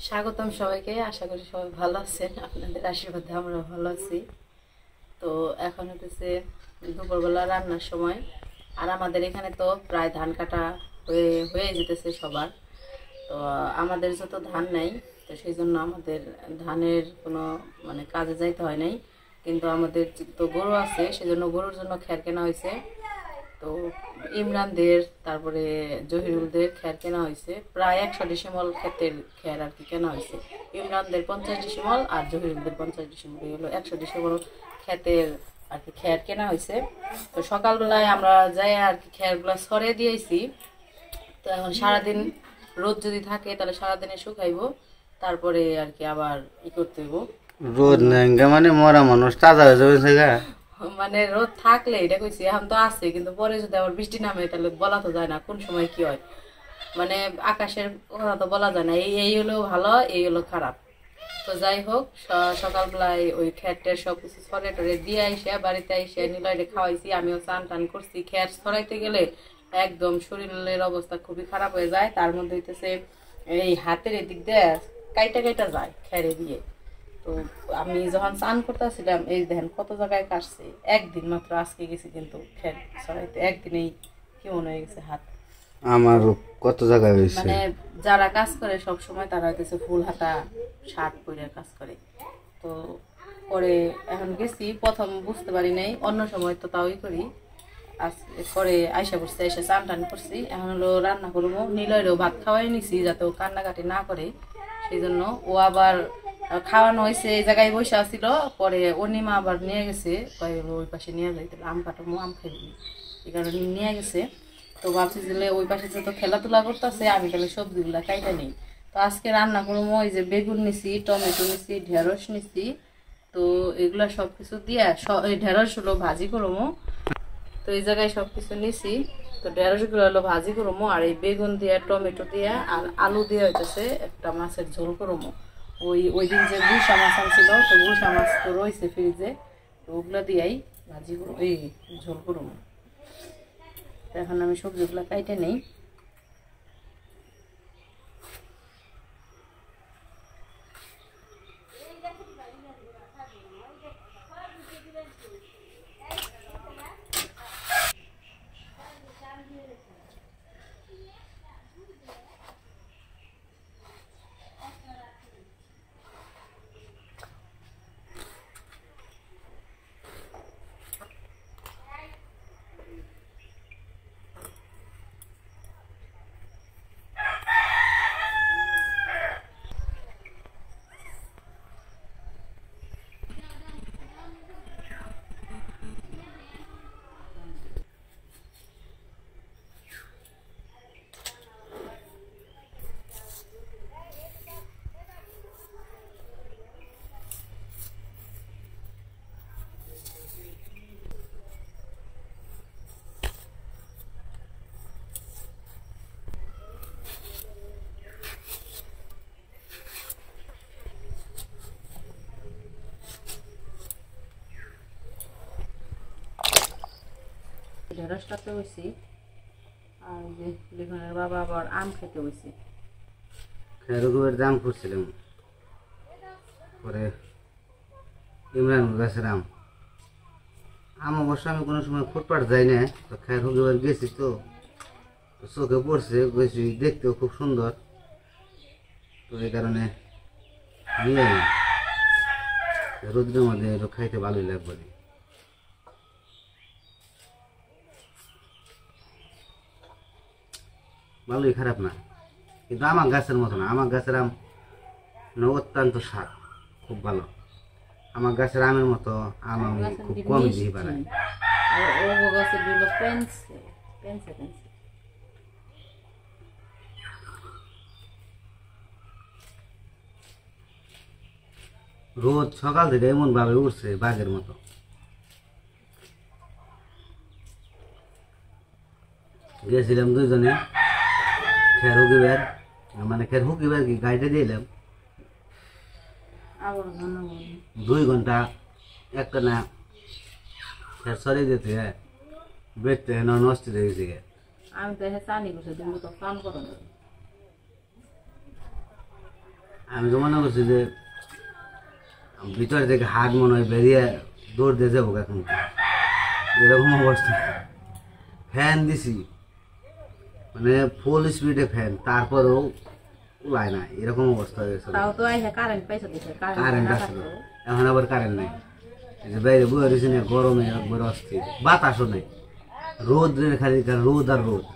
স্বাগতম সবাইকে। আশা করি সবাই ভালো আছেন, আপনাদের আশীর্বাদে আমরা ভালো আছি। তো এখন হতেছে দুপুরবেলা রান্নার সময়, আর আমাদের এখানে তো প্রায় ধান কাটা হয়ে যেতেছে সবার। তো আমাদের যত ধান নাই, তো সেই জন্য আমাদের ধানের কোনো কাজে যাইতে হয় নাই। কিন্তু আমাদের তো গরু আছে, সেজন্য গরুর জন্য খ্যার কেনা হয়েছে। তো ইমরানদের, তারপরে জহিরুলদের খ্যার কেনা হয়েছে, প্রায় 100 ডিসিমল ক্ষেতের খ্যার আর কি কেনা হয়েছে। ইমরানদের 50 ডিসিমল আর জহিরুলদের 50 ডিসিমল, হলো 100 ডিসিমল ক্ষেতের আর কি খ্যার কেনা হয়েছে। তো সকালবেলায় আমরা যাই আর কি খ্যারগুলো ছড়ে দিয়েছি। তো এখন সারাদিন রোদ যদি থাকে তাহলে সারাদিনে শুকাইবো, তারপরে আর কি আবার করতে হইব। রোদ নাই মানে মরা মানুষ তাজা হয়ে যাবে। রোদ থাকলে এটা কইছি, এখন তো আছে, কিন্তু পরে যদি আবার বৃষ্টি নামে তাহলে বলা তো যায় না কোন সময় কি হয়। আকাশের কথা তো বলা যায় না, এই হলো ভালো, এই হলো খারাপ। তো যাই হোক, সকালবেলায় ওই খ্যারটের সবকিছু ছড়ে টরে দিয়ে আইসে বাড়িতে আইসে নিলয়রে খাওয়াইছি। আমিও চান টান করছি। খ্যার ছড়াইতে গেলে একদম শরীরের অবস্থা খুবই খারাপ হয়ে যায়। তার মধ্যে হইতেছে এই হাতের এদিক দিয়ে কাইটা কাইটা যায় খ্যারে দিয়ে। তো আমি যখন চান করতেছিলাম, এই দেখেন কত জায়গায় কাটছে। একদিন মাত্র আজকে গেছি কিন্তু খ্যার ছড়াইতে, একদিনেই কেমন হয়ে গেছে হাত। আমার কত জায়গায় হয়েছে। যারা কাজ করে সব সময় তারা হইতেছে ফুল হাতা শার্ট পরে কাজ করে। তো পরে এখন গেছি, প্রথম বুঝতে পারি নাই, অন্য সময় তো তাওই করি। পরে আইসা করছি, এসে চান টান করছি। এখন হলো রান্না করবো। নিলয়রেও ভাত খাওয়াই নিছি যাতে ও কান্নাকাটি না করে, সেই জন্য। ও আবার খাওয়ানো হয়েছে, এই জায়গায় বসে আসছিল। পরে অনিমা আবার নিয়ে গেছে, ওই পাশে নিয়ে যাইতে আম কাটাবো, আম খাইবি, এই কারণে নিয়ে গেছে। তো ভাবছি যে ওই পাশে তো খেলাধুলা করতেছে, আমি তাহলে সবজিগুলা কাইটা নেই। তো আজকে রান্না করবো, ওই যে বেগুন নিছি, টমেটো নিছি, ঢেঁড়স নিছি। তো এগুলা সবকিছু দিয়ে ঢেঁড়স হলো ভাজি করবো। তো এই জায়গায় সবকিছু নিছি। তো ঢেঁড়স গুলো হলো ভাজি করবো, আর এই বেগুন দিয়ে, টমেটো দিয়ে আর আলু দিয়ে হইতেছে একটা মাছের ঝোল করবো। ওই দিন যে গুলশা মাছ আনছিল, তো গুলশা মাছ তো রয়েছে ফ্রিজে, তো ওগুলা দিয়েই ভাজি করবো, এই ঝোল করবো। এখন আমি সবজিগুলো কাইটে নেই। ঢেঁড়সটাতে হয়েছি, আর যে লিখনের বাবা আবার আম খেতে হয়েছি। রঘুবের দাম করছিলাম, পরে ইমরান গাছের আম অবশ্য আমি কোনো সময় ফুটপাট যাই না। তো খেয়ার রঘুবের গেছি, তো চোখে পড়ছে, গেছি দেখতেও খুব সুন্দর। তো এই কারণে নিয়ে রোদ্রের মধ্যে খাইতে ভালোই লাগবে। ভালোই, খারাপ না, কিন্তু আমার গাছের মতো না। আমার গাছের আম অত্যন্ত স্বাদ, খুব ভালো। আমার গাছের আমের মতো আম আমি খুব কমই দিয়ে বানাই। রোদ সকাল থেকে এমন ভাবে উঠছে বাঘের মতো। গেছিলাম দুইজনে খের হুকিবার, খের হুকিবার কি গাড়িটা দিলাম 2 ঘন্টা একটা না খের সরিয়ে দিতে, বেটতে নষ্ট হয়ে গেছে। আমি তো হ্যাঁ চানি বসে তুমি তো কাম করো না। আমি তো মনে করছি যে ভিতর থেকে হাত মনে হয় বেরিয়ে দৌড় দিয়ে যাবো এখন, এরকম অবস্থা। ফ্যান দিছি মানে ফুল স্পিডে ফ্যান, তারপরেও উলায় না, এরকম অবস্থা হয়ে গেছে। তাও তো আইসা কারেন্ট পাইছো দিছে, কারেন্ট না আসলো, থাকতো এখন আবার কারেন্ট নেই। এই যে বাইরে বয়ে রয়েছে না, গরমে একবার অস্থির, বাতাসও নেই, রোদের খালি রোদ আর রোদ।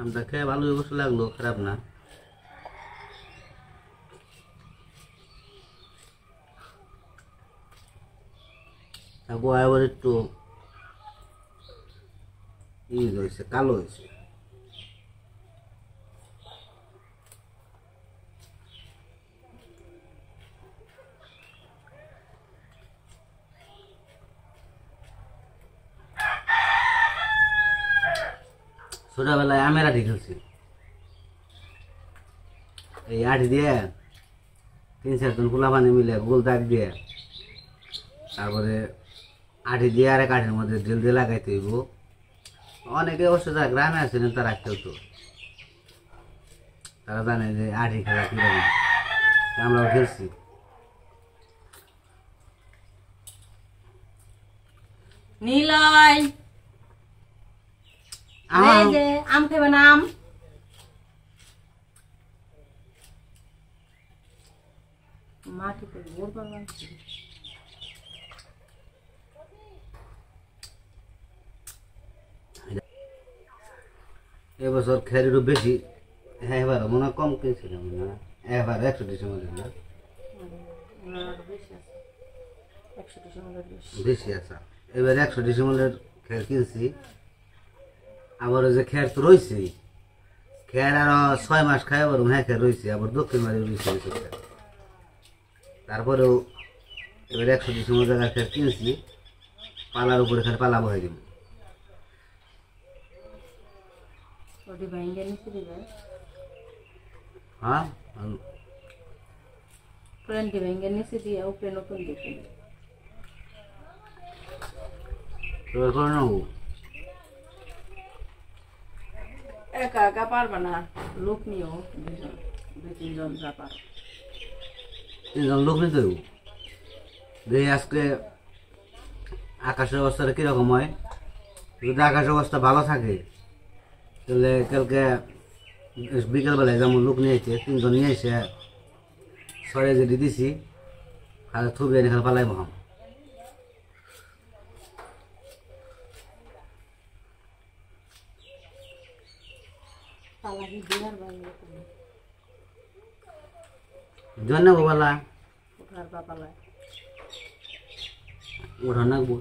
আমটা খেয়ে ভালোই অবশ্য লাগলো, খারাপ না। তারপর আবার একটু হয়েছে, কালো হয়েছে। ছোটবেলায় আমের আঠি খেলছি, এই আঠি দিয়ে 3-4 জন পোলাপানি মিলে গোল দাগ দিয়ে, তারপরে আঠি দিয়ে আর এক আঠির মধ্যে ড্রিল দিয়ে লাগাইতে হইব। অনেকে অবশ্য যারা গ্রামে আছিলেন তারা খেলতো, তারা জানে যে আঠি খেলা কিরকম, আমরাও খেলছি। নীলয় এই যে আম খাবে না? আম মাটিতে গোল করলাম। এবছর খেয়ারিরও বেশি, হ্যাঁ এবার মনে হয় কম কিনছিলাম না, এবার 100 ডিসেম্বর না বেশি আছে। এবার 100 ডিসেম্বরের খেয়ার কিনছি, আবার ওই যে খেয়ার তো রয়েছে, খেয়ার আরো 6 মাস খায়, আবার হ্যাঁ খেয়ার রয়েছে, আবার দক্ষিণ বাড়ি রয়েছে। তারপরেও এবার 100 ডিসেম্বর জায়গায় খেয়ার কিনছি, পালার উপরে খালি পালা বহাই দিব। হ্যাঁ একা একা পারবা না, লোক নিও 2-3 জন যা পারো। 3 জন লোক নিতে হইব। দেখি আজকে আকাশের অবস্থাটা কিরকম হয়, যদি আকাশের অবস্থা ভালো থাকে তাহলে কালকে বিকেলবেলায় যেমন লোক নিয়ে এসে 3 জন নিয়ে এসে সরে যেটি দিছি, খালি থুবি এনে খালি পালাই বহাম। জন্য বালা উঠা নাকবো,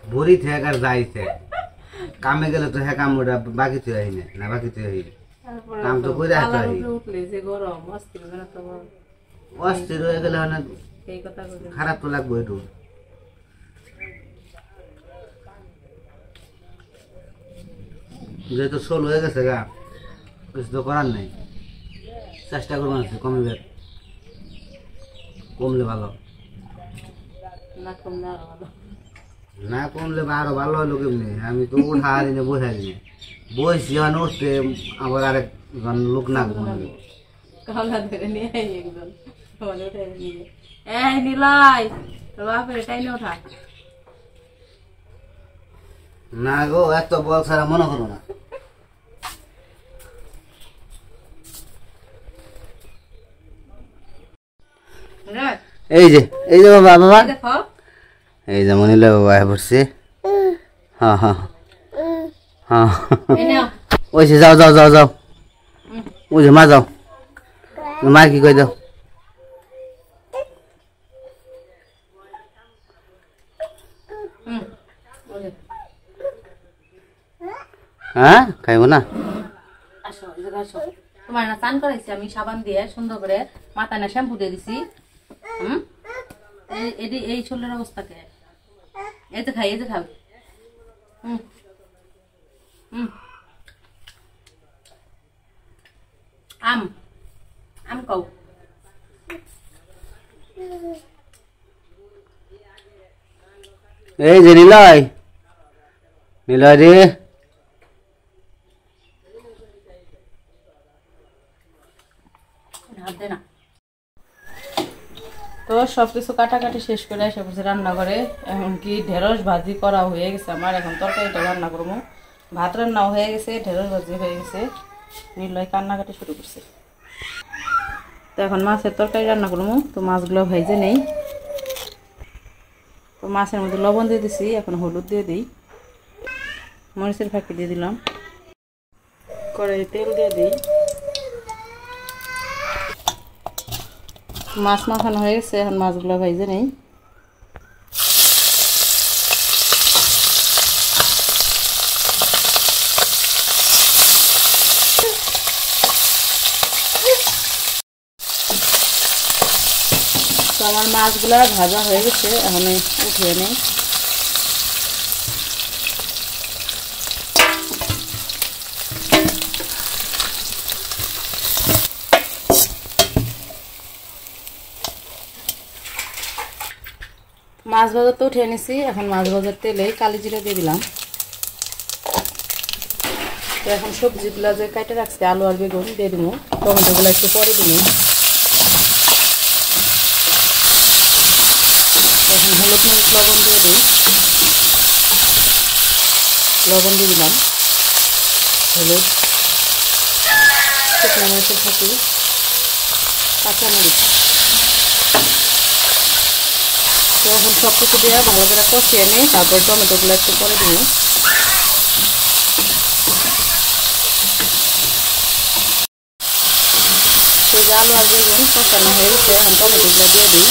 ভরি থাক আর যাই থাক, কামে গেলে তো হ্যাঁ কাম ওটা বাকি তো আই না, বাকি তো আই কাম তো করে আসতে আই। অস্থির হয়ে গেলে মানে খারাপ তো লাগবো একটু। যেহেতু 16 হয়ে গেছে গা, কিছু তো করার নেই, চেষ্টা করবো না কমবে, কমলে ভালো, না কমলে আরো ভালো হলো। কেমনি আমি তো উঠা হারি না, বসে হারি না, বসছি মানে উঠতে আবার আরেকজন লোক নাকবো না। না গো, এত বল ছাড়া মনে করো না। এই যে বাবা বাবা, এই যে মনিলা বাবা পড়ছে। হ্যাঁ হ্যাঁ হ্যাঁ, ওই যে যাও যাও যাও যাও, ওই যে মা যাও, মা কি কই দাও। হ্যাঁ খাইব না, তোমার না চান করাইছি আমি সাবান দিয়ে সুন্দর করে, মাথায় না শ্যাম্পু দিয়ে দিছি। এই শরীরের অবস্থাকে এই যে খাই, এই যে খাও। আম আম খাও। এই যে নিলয়, নিলয় রে, তো সবকিছু কাটাকাটি শেষ করে এসে বসে রান্না করে। এখন কি ঢেঁড়স ভাজি করা হয়ে গেছে আমার, এখন তরকারিটা রান্না করবো। ভাত রান্নাও হয়ে গেছে, ঢেঁড়স ভাজি হয়ে গেছে। নিলয় কান্নাকাটি শুরু করছে। তো এখন মাছের তরকারি রান্না করবো। তো মাছগুলো ভেজে নেই। তো মাছের মধ্যে লবণ দিয়ে দিছি, এখন হলুদ দিয়ে দিই, মরিচের ফাঁকি দিয়ে দিলাম, কড়াইয়ে তেল দিয়ে দিই। মাছ মাখানো হয়ে গেছে, এখন মাছগুলো ভেজে নেই। তো আমার মাছগুলা ভাজা হয়ে গেছে, এখন উঠিয়ে নেই। মাছ ভাজা তো উঠে নিছি, এখন মাছ ভাজার তেলে কালি জিরা দিয়ে দিলাম। তো এখন সবজিগুলা যে কাটে রাখছি, আলু আর বেগুন দিয়ে দিব, টমেটোগুলো একটু পরে দিব। এখন হলুদ মরিচ লবণ দিয়ে দিই, লবণ দিয়ে দিলাম, হলুদ, শুকনো মরিচের ফাঁকি, কাঁচা মরিচ। তো এখন সব কিছু দিয়ে ভালো করে কষিয়ে নিই, তারপর টমেটোগুলো একটু পরে দিব। তো আলু আর বেগুন কষানো হয়ে গেছে, এখন টমেটোগুলো দিয়ে দিই।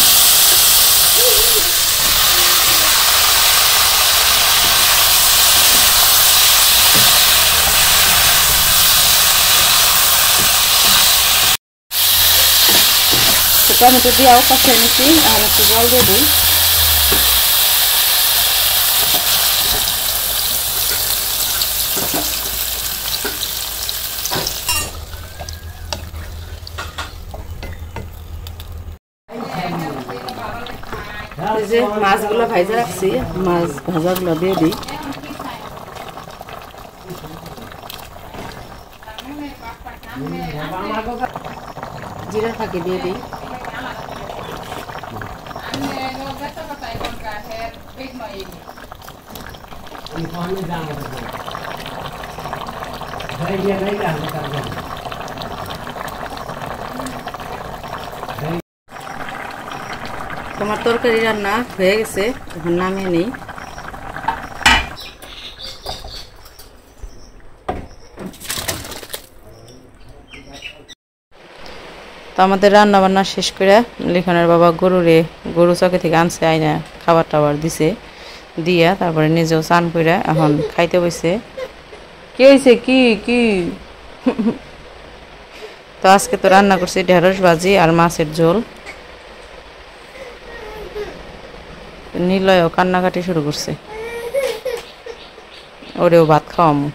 টমেটো দিয়েও কষিয়ে নিচ্ছি, এখন একটু জল দিয়ে দিই। যে মাছগুলো ভাজা রাখছি, মাছ ভাজাগুলো দিয়ে দিই। জিরা ফাঁকি দিয়ে দিই। তোমার তরকারি রান্না হয়ে গেছে, এখন নামিয়ে নেই। তো আমাদের রান্না বান্না শেষ করে লিখনের বাবা গরু চকে থেকে আনছে, আইনা খাবার টাবার দিছে, দিয়া তারপরে নিজেও চান করে এখন খাইতে বসে। কি হয়েছে, কি কি? তো আজকে তো রান্না করছি ঢেঁড়স ভাজি আর মাছের ঝোল। নিলয়ও কান্নাকাটি শুরু করছে, ওরেও ভাত খাওয়ামু।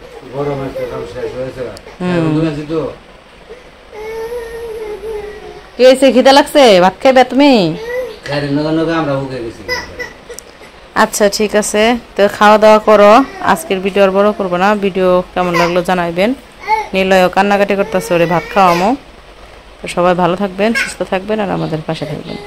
কি হয়েছে, খিদে লাগছে, ভাত খাইবে তুমি? আচ্ছা ঠিক আছে, তো খাওয়া দাওয়া করো। আজকের ভিডিও আর বড় করবো না, ভিডিও কেমন লাগলো জানাইবেন। নিলয়ও কান্নাকাটি করতেছে, ওরে ভাত খাওয়ামো। তো সবাই ভালো থাকবেন, সুস্থ থাকবেন আর আমাদের পাশে থাকবেন।